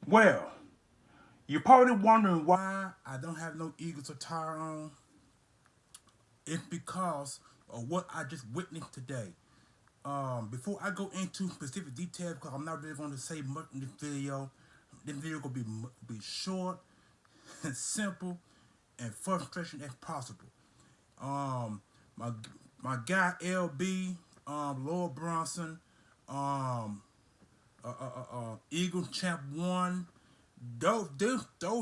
Well, you're probably wondering why I don't have no Eagles attire on. It's because of what I just witnessed today. Before I go into specific details, because I'm not really going to say much in this video gonna be short and simple and frustration as possible. Um, my my guy LB, Lord Bronson, um, Eagle Champ One, those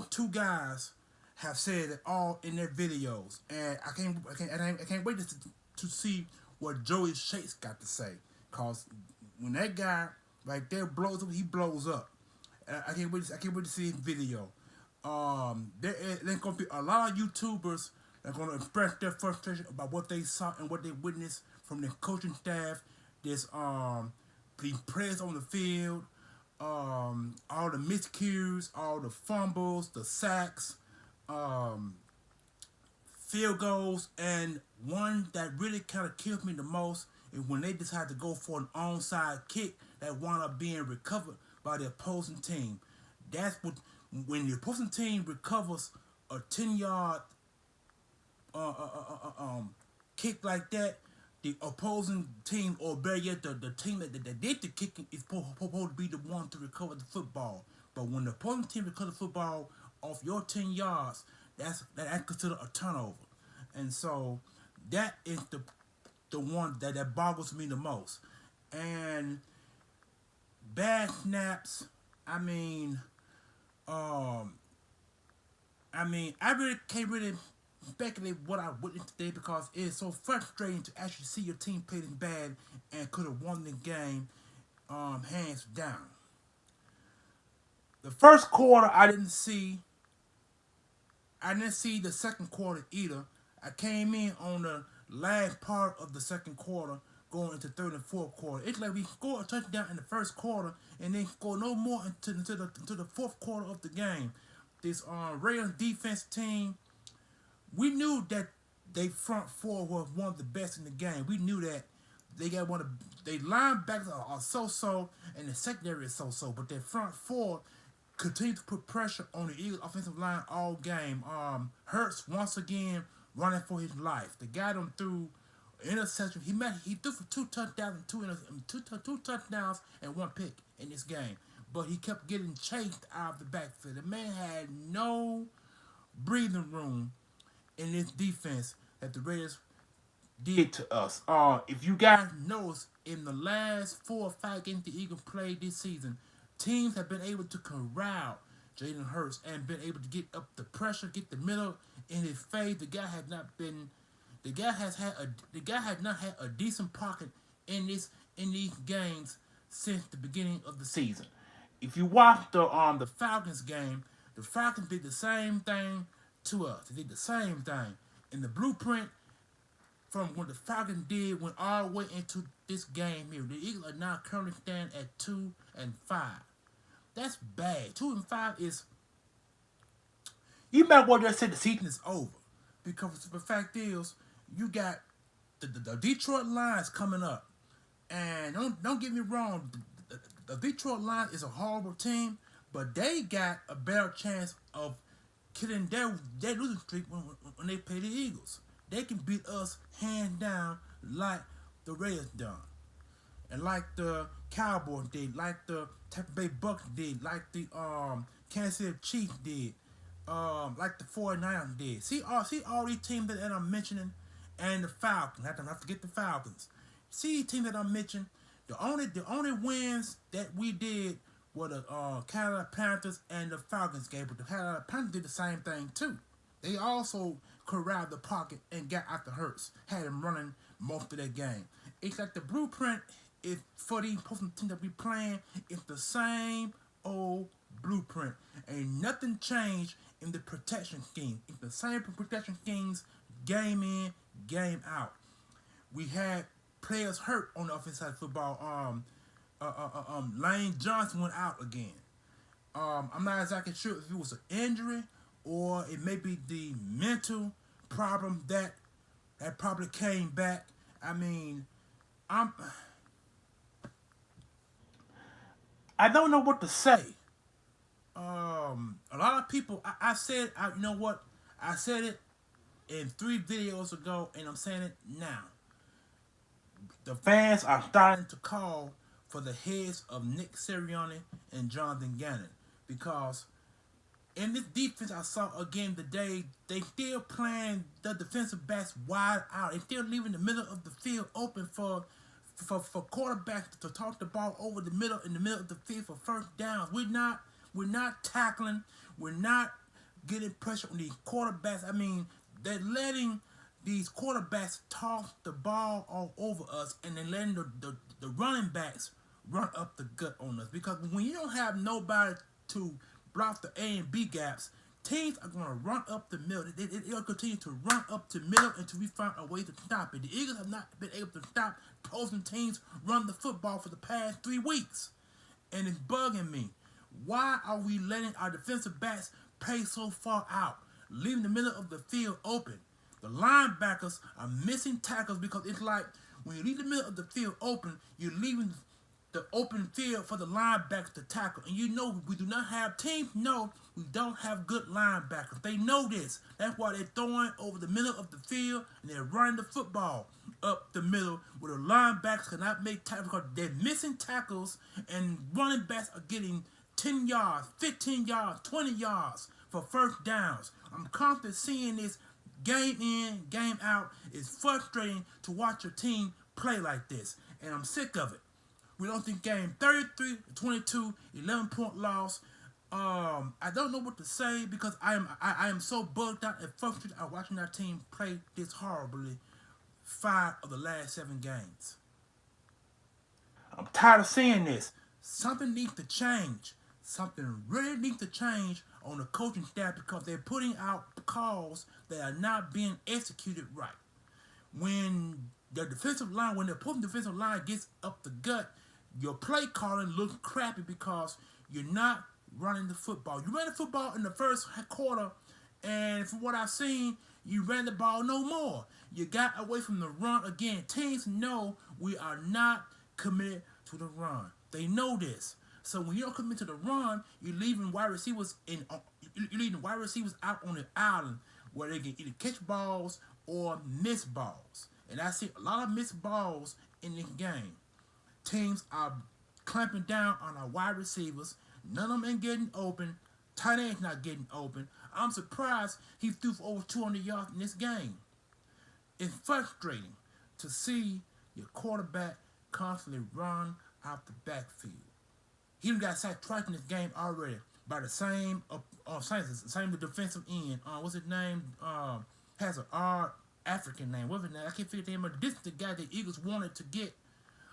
two guys have said it all in their videos, and I can't wait to see what Joey Shakes got to say, cause when that guy right there blows up, he blows up. I can't wait to see his video. There's gonna be a lot of YouTubers that are gonna express their frustration about what they saw and what they witnessed from their coaching staff. This the players on the field, all the miscues, all the fumbles, the sacks, um, field goals, and one that really kind of killed me the most is when they decided to go for an onside kick that wound up being recovered by the opposing team. That's what when the opposing team recovers a 10-yard kick like that, the opposing team, or better yet, the team that did the kicking is supposed to be the one to recover the football. But when the opposing team recovers the football off your 10 yards, that's considered a turnover. And so that is the one that boggles me the most. And bad snaps, I mean, um, I really can't really speculate what I witnessed today because it is so frustrating to actually see your team playing bad and could have won the game hands down. The first quarter I didn't see the second quarter either. I came in on the last part of the second quarter going into third and fourth quarter. It's like we scored a touchdown in the first quarter and then score no more into the fourth quarter of the game. This Raiders defense team, we knew that they front four was one of the best in the game. We knew that they got one of they linebackers are so and the secondary is so, but their front four continue to put pressure on the Eagles offensive line all game. Hurts once again running for his life. The guy them threw interception. He threw for two touchdowns and two touchdowns and one pick in this game. But he kept getting chased out of the backfield. The man had no breathing room in this defense that the Raiders did to us. If you guys notice, in the last 4 or 5 games the Eagles played this season, teams have been able to corral Jalen Hurts and been able to get up the pressure, get the middle in his face. The guy had not been. The guy had not had a decent pocket in these games since the beginning of the season. If you watch the Falcons game, the Falcons did the same thing to us. They did the same thing. In the blueprint from what the Falcons did went all the way into this game here. The Eagles are now currently standing at 2-5. That's bad. 2-5 is you might well just say the season is over. Because the fact is, you got the Detroit Lions coming up. And don't get me wrong, the Detroit Lions is a horrible team, but they got a better chance of killing their losing streak when they play the Eagles. They can beat us hands down like the Raiders done. And like the Cowboys did, like the Tampa Bay Bucks did, like the Kansas City Chiefs did, like the 49ers did. See all these teams that I'm mentioning, and the Falcons. I not forget the Falcons. See these teams that I'm mentioning. The only wins that we did were the Carolina Panthers and the Falcons game, but the Carolina Panthers did the same thing too. They also corralled the pocket and got out the Hurts, had him running most of that game. It's like the blueprint is for these opposing teams that we playing. It's the same old blueprint. Ain't nothing changed in the protection scheme. It's the same protection schemes game in, game out. We had players hurt on the offensive side of football. Lane Johnson went out again. I'm not exactly sure if it was an injury or it may be the mental problem that probably came back. I mean, I'm I don't know what to say. A lot of people, you know what? I said it in 3 videos ago, and I'm saying it now. The fans are starting to call for the heads of Nick Sirianni and Jonathan Gannon because in this defense I saw again today, they still playing the defensive backs wide out. They still leaving the middle of the field open for quarterbacks to toss the ball over the middle in the middle of the field for first downs. We're not tackling. We're not getting pressure on these quarterbacks. I mean, they're letting these quarterbacks toss the ball all over us, and then letting the running backs run up the gut on us. Because when you don't have nobody to block the A and B gaps, teams are going to run up the middle. They'll continue to run up the middle until we find a way to stop it. The Eagles have not been able to stop opposing teams run the football for the past 3 weeks. And it's bugging me. Why are we letting our defensive backs play so far out, leaving the middle of the field open? The linebackers are missing tackles because it's like when you leave the middle of the field open, you're leaving the open field for the linebackers to tackle. And you know we do not have teams know we don't have good linebackers. They know this. That's why they're throwing over the middle of the field and they're running the football up the middle where the linebackers cannot make tackles because they're missing tackles and running backs are getting 10 yards, 15 yards, 20 yards for first downs. I'm constantly seeing this game in, game out. It's frustrating to watch your team play like this, and I'm sick of it. We don't think game 33-22, 11-point loss. I don't know what to say because I am so bugged out and frustrated at watching our team play this horribly 5 of the last 7 games. I'm tired of seeing this. Something needs to change. Something really needs to change on the coaching staff because they're putting out calls that are not being executed right. When the opposing defensive line gets up the gut, your play calling looks crappy because you're not running the football. You ran the football in the first quarter, and from what I've seen, you ran the ball no more. You got away from the run again. Teams know we are not committed to the run. They know this. So when you don't commit to the run, you're leaving wide receivers out on the island where they can either catch balls or miss balls. And I see a lot of missed balls in this game. Teams are clamping down on our wide receivers. None of them ain't getting open. Tight end's not getting open. I'm surprised he threw for over 200 yards in this game. It's frustrating to see your quarterback constantly run out the backfield. He done got sacked twice in this game already by the same defensive end. What's his name? Has an odd African name. What's his name? I can't figure the name out. This is the guy the Eagles wanted to get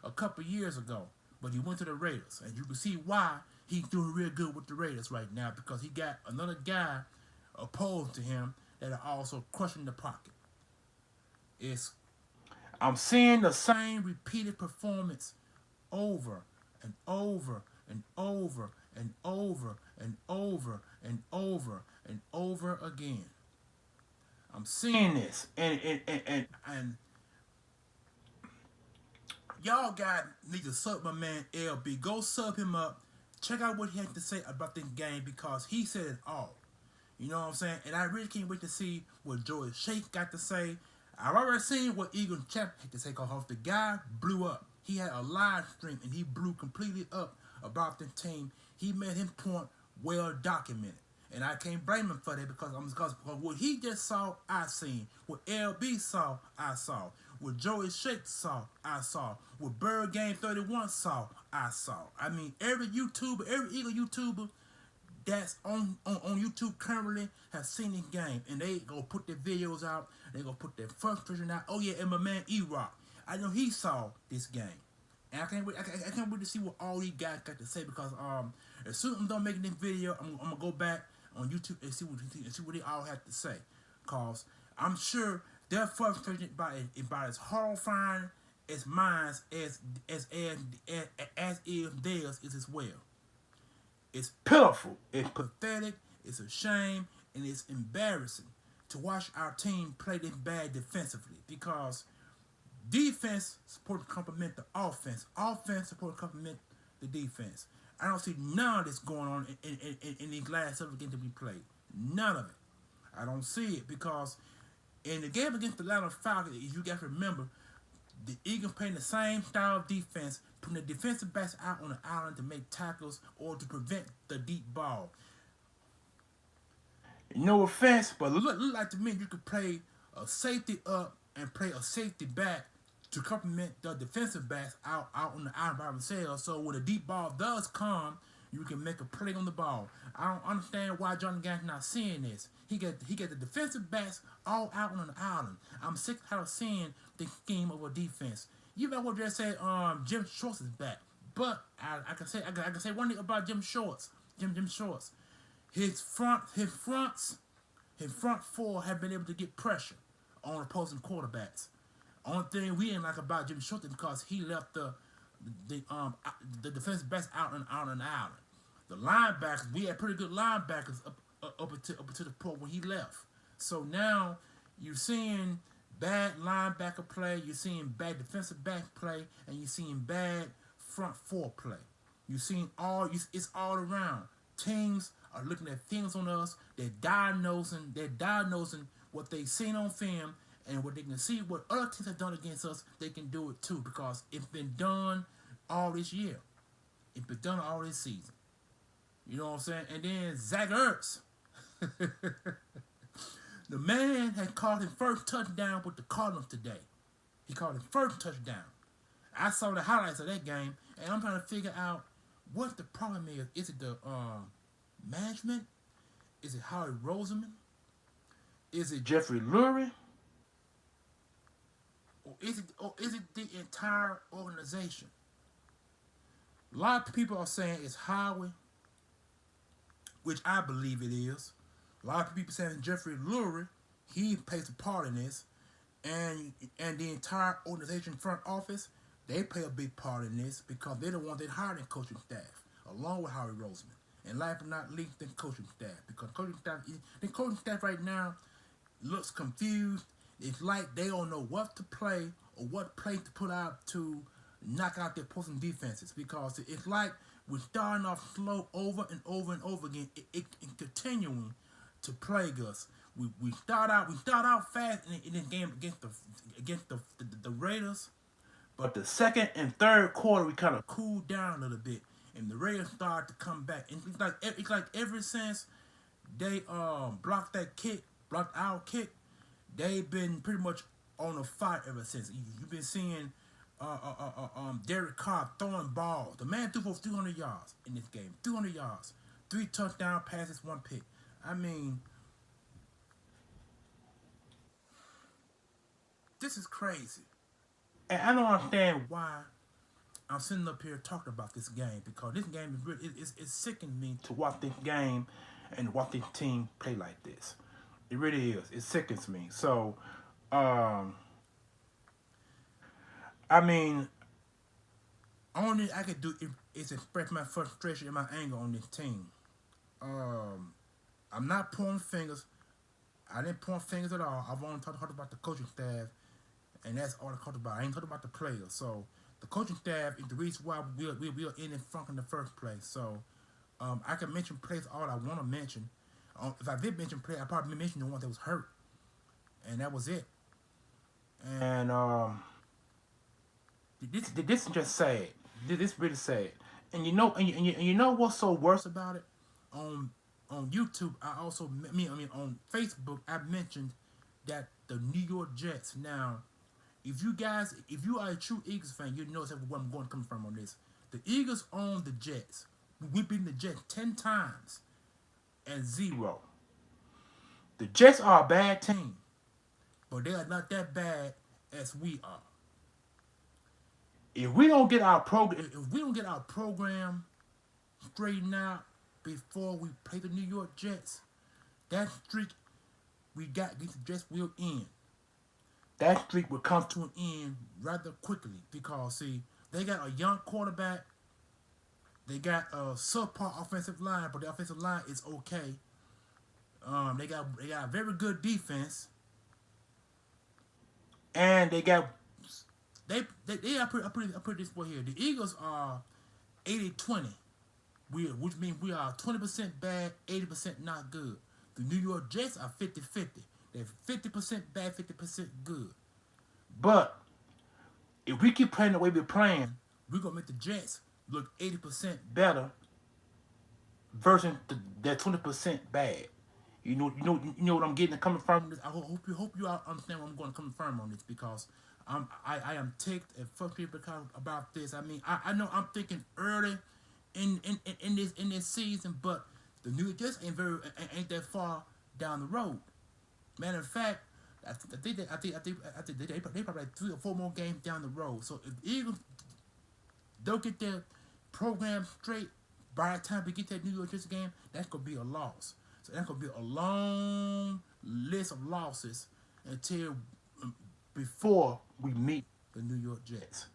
a couple years ago, but he went to the Raiders, and you can see why he's doing real good with the Raiders right now because he got another guy opposed to him that are also crushing the pocket. I'm seeing the same repeated performance over and over and over and over and over and over and over again. I'm seeing this, and y'all guys need to sub my man LB. Go sub him up. Check out what he had to say about this game because he said it all. You know what I'm saying? And I really can't wait to see what Joey Shake got to say. I've already seen what Eagle Champ had to say because the guy blew up. He had a live stream and he blew completely up about the team. He made his point well documented. And I can't blame him for that because what he just saw, I seen. What LB saw, I saw. What Joey Shake saw, I saw. What Bird Game 31 saw, I saw. I mean, every YouTuber, every Eagle YouTuber that's on YouTube currently has seen this game. And they go put their videos out. They go put their frustration out. Oh yeah, and my man E-Rock. I know he saw this game. And I can't wait to see what all these guys got to say because as soon as I'm done making this video, I'm gonna go back on YouTube and see what they all have to say. Cause I'm sure they're frustrated by as horrifying as mine as if theirs is as well. It's pitiful, it's pathetic, it's a shame, and it's embarrassing to watch our team play this bad defensively because defense is supposed to complement the offense. Offense is supposed to complement the defense. I don't see none of this going on in these last 7 games to be played. None of it. I don't see it because in the game against the Atlanta Falcons, you got to remember, the Eagles playing the same style of defense, putting the defensive backs out on the island to make tackles or to prevent the deep ball. No offense, but look like to me you could play a safety up and play a safety back to complement the defensive backs out on the island by themselves. So when the deep ball does come, you can make a play on the ball. I don't understand why Johnny Gaines not seeing this. He got the defensive backs all out on the island. I'm sick of seeing the scheme of a defense. You know what they said? Jim Schwartz is back, but I can say one thing about Jim Schwartz. Jim Schwartz, his front four have been able to get pressure on opposing quarterbacks. Only thing we didn't like about Jim Schwartz is because he left the defensive backs out on the island. The linebackers, we had pretty good linebackers up to the point when he left. So now you're seeing bad linebacker play, you're seeing bad defensive back play, and you're seeing bad front four play. You're seeing it's all around. Teams are looking at things on us. They're diagnosing what they've seen on film, and what they can see what other teams have done against us. They can do it too because it's been done all this year. It's been done all this season. You know what I'm saying? And then Zach Ertz, the man had caught his first touchdown with the Cardinals today. He caught his first touchdown. I saw the highlights of that game, and I'm trying to figure out what the problem is. Is it the management? Is it Howie Roseman? Is it Jeffrey Lurie? Or is it the entire organization? A lot of people are saying it's Howie, which I believe it is. A lot of people saying Jeffrey Lurie, he plays a part in this, and the entire organization front office, they play a big part in this because they're the ones that hired the coaching staff, along with Howie Roseman. And last but not least, the coaching staff, because the coaching staff right now looks confused. It's like they don't know what to play or what play to put out to knock out their opposing defenses, because it's like we're starting off slow over and over and over again, it continuing to plague us. We start out fast in this game against the Raiders, but the second and third quarter we kind of cooled down a little bit, and the Raiders started to come back. And it's like ever since they blocked our kick, they've been pretty much on a fight ever since. You've been seeing Derek Carr throwing balls. The man threw for 300 yards in this game. 300 yards. 3 touchdown passes, 1 pick. I mean, this is crazy. And I don't understand why I'm sitting up here talking about this game, because this game is really, it's sickening me to watch this game and watch this team play like this. It really is. It sickens me. So, I mean, only I could do is express my frustration and my anger on this team. I'm not pointing fingers. I didn't point fingers at all. I've only talked about the coaching staff, and that's all I talked about. I ain't talking about the players. So the coaching staff is the reason why we are in the funk in the first place. So I can mention players all I want to mention. If I did mention players, I probably mentioned the one that was hurt, and that was it. And this is just sad. This is really sad. And you know what's so worse about it? On YouTube, on Facebook, I mentioned that the New York Jets. Now, if you are a true Eagles fan, you know exactly where I'm going to come from on this. The Eagles own the Jets. We've beaten the Jets 10 times and 0. The Jets are a bad team, but they are not that bad as we are. If we don't get our program straightened out before we play the New York Jets, that streak we got against the Jets will end. That streak will come to an end rather quickly, because see, they got a young quarterback, they got a subpar offensive line, but the offensive line is okay. They got a very good defense, and they got I put this way here. The Eagles are 80-20 which means we are 20% bad, 80% not good. The New York Jets are 50-50. They're 50% bad, 50% good. But if we keep playing the way we're playing, we're gonna make the Jets look 80% better versus that 20% bad. You know what I'm getting coming from. I hope you all understand what I'm going to confirm on this because I am ticked and frustrated about this. I mean, I know I'm thinking early in this season, but the New York Jets ain't that far down the road. Matter of fact, I think they probably like 3 or 4 more games down the road. So if the Eagles don't get their program straight by the time we get that New York Jets game, that's gonna be a loss. So that's gonna be a long list of losses until before we meet the New York Jets.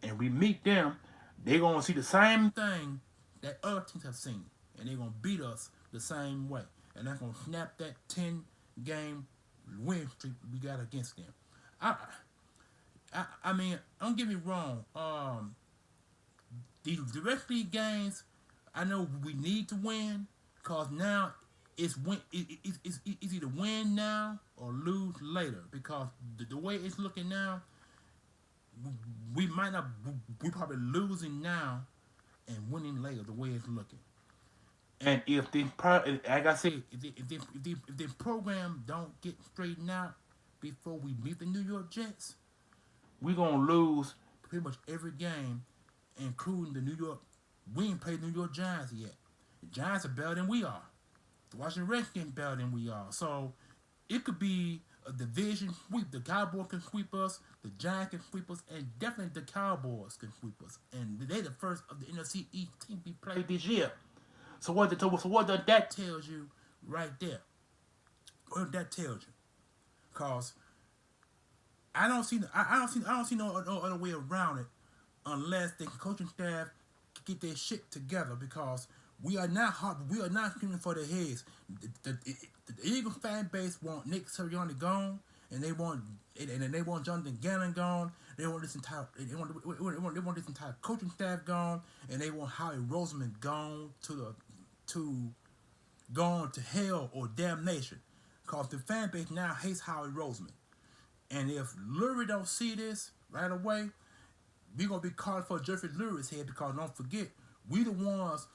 And we meet them, they're gonna see the same thing that other teams have seen, and they're gonna beat us the same way. And that's gonna snap that 10-game win streak we got against them. I mean, don't get me wrong. The rest of these games, I know we need to win, cause now it's either win now or lose later. Because the way it's looking now, we probably losing now and winning later. The way it's looking. And if like I said, if the program don't get straightened out before we meet the New York Jets, we're gonna lose pretty much every game, including the New York. We ain't played the New York Giants yet. The Giants are better than we are. The Washington Redskins better than we are. So it could be a division sweep. The Cowboys can sweep us. The Giants can sweep us, and definitely the Cowboys can sweep us. And they're the first of the NFC East team we played this year. So what that tells you right there? What that tells you? Cause I don't see no other way around it unless the coaching staff get their shit together. Because we are not screaming for their heads. The Eagles fan base want Nick Sirianni gone, and they want Jonathan Gannon gone. They want this entire coaching staff gone, and they want Howie Roseman gone gone to hell or damnation. Cause the fan base now hates Howie Roseman. And if Lurie don't see this right away, we're gonna be calling for Jeffrey Lurie's head. Because don't forget, we the ones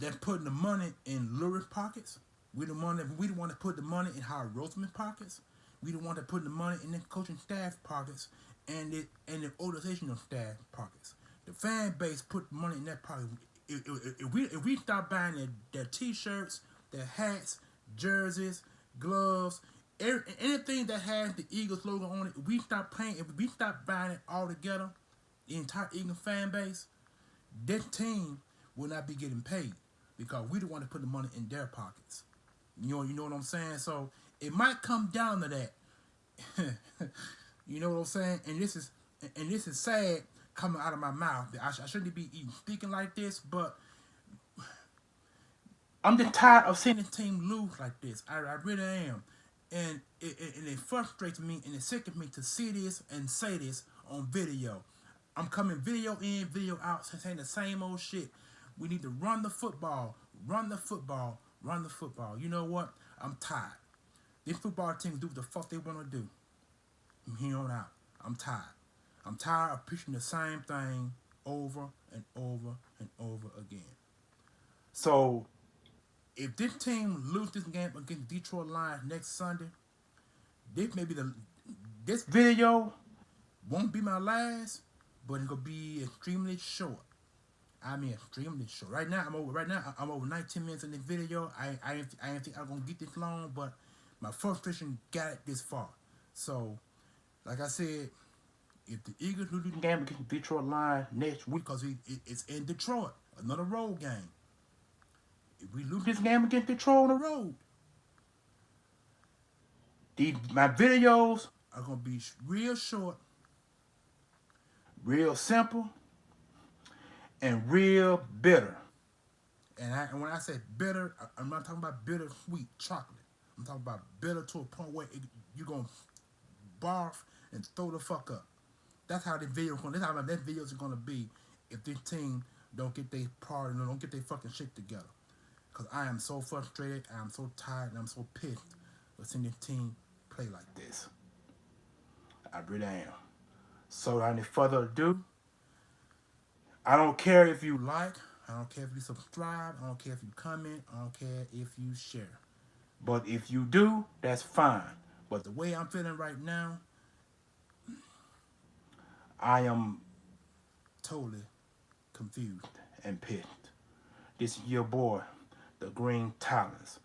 that putting the money in Lurie's pockets. We the one that put the money in Howard Roseman's pockets. We the one that put the money in the coaching staff pockets and the organizational staff pockets. The fan base put money in that pocket. If we start buying their t-shirts, their hats, jerseys, gloves, anything that has the Eagles logo on it, if we stop buying it all together, the entire Eagles fan base, this team will not be getting paid because we don't want to put the money in their pockets. You know what I'm saying? So it might come down to that. You know what I'm saying? And this is sad coming out of my mouth. I shouldn't be even speaking like this, but I'm just tired of seeing the team lose like this. I really am. And it frustrates me and it sickens me to see this and say this on video. I'm coming video in, video out, saying the same old shit. We need to run the football, run the football, run the football. You know what? I'm tired. This football team do what the fuck they want to do. From here on out, I'm tired. I'm tired of preaching the same thing over and over and over again. So, if this team loses this game against Detroit Lions next Sunday, this video won't be my last, but it's gonna be extremely short. I mean, extremely short. Right now, I'm over 19 minutes in the video. I didn't think I was gonna get this long, but my frustration got it this far. So, like I said, if the Eagles lose the game against Detroit Lions next week, because it's in Detroit, another road game. If we lose this game against Detroit on the road, my videos are going to be real short, real simple, and real bitter. And when I say bitter, I'm not talking about bitter sweet chocolate. I'm talking about bitter to a point where you're going to barf and throw the fuck up. That's how that video is going to be if this team don't get their don't get their fucking shit together. Cause I am so frustrated, I am so tired, and I'm so pissed with seeing the team play like this. I really am. So without any further ado, I don't care if you like, I don't care if you subscribe, I don't care if you comment, I don't care if you share. But if you do, that's fine. But the way I'm feeling right now, I am totally confused and pissed. This is your boy, the Green Talents,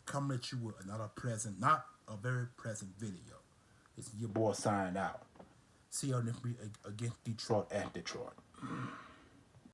coming at you with another present, not a very present video. This is your boy signing out. See y'all next week against Detroit at Detroit.